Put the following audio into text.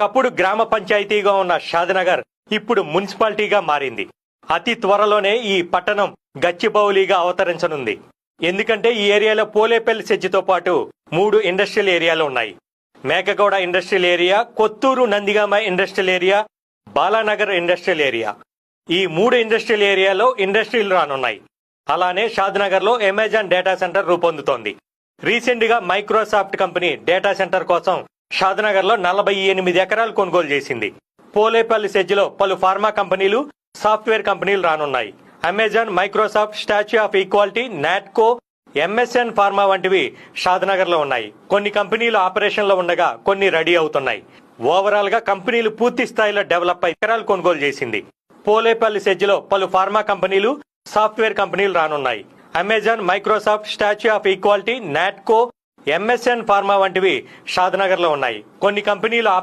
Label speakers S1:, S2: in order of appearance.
S1: ఒకప్పుడు గ్రామ పంచాయతీగా ఉన్న షాద్నగర్ ఇప్పుడు మున్సిపాలిటీగా మారింది. అతి త్వరలోనే ఈ పట్టణం గచ్చిబౌలిగా అవతరించనుంది. ఎందుకంటే ఈ ఏరియాలో పోలేపల్లి సెజ్జితో పాటు 3 ఇండస్ట్రియల్ ఏరియాలు ఉన్నాయి. Mekaguda industrial area, Kothur Nandigama industrial area, Balanagar industrial area. ఈ 3 ఇండస్ట్రియల్ ఏరియాలో ఇండస్ట్రీలు రానున్నాయి. అలానే షాద్నగర్ లో అమెజాన్ డేటా సెంటర్ రూపొందుతోంది. రీసెంట్ గా మైక్రోసాఫ్ట్ కంపెనీ డేటా సెంటర్ కోసం షాద్నగర్ లో 48 ఎకరాలు కొనుగోలు చేసింది. పోలేపల్లి సెజ్జిలో పలు ఫార్మా కంపెనీలు, సాఫ్ట్వేర్ కంపెనీలు రానున్నాయి. Amazon, Microsoft, statue of equality, Natco, MSN pharma వంటివి షాద్నగర్ లో ఉన్నాయి. కొన్ని కంపెనీలు ఆపరేషన్ లో ఉండగా కొన్ని రెడీ అవుతున్నాయి. ఓవరాల్ గా కంపెనీలు పూర్తి స్థాయిలో డెవలప్ అయి ఎకరాలు కొనుగోలు చేసింది. పోలేపల్లి సెజ్జిలో పలు ఫార్మా కంపెనీలు, సాఫ్ట్వేర్ కంపెనీలు రానున్నాయి. Amazon, Microsoft, statue of equality, Natco, MSN pharma వంటివి షాద్నగర్ లో ఉన్నాయి. కొన్ని కంపెనీలు ఆపరేషన్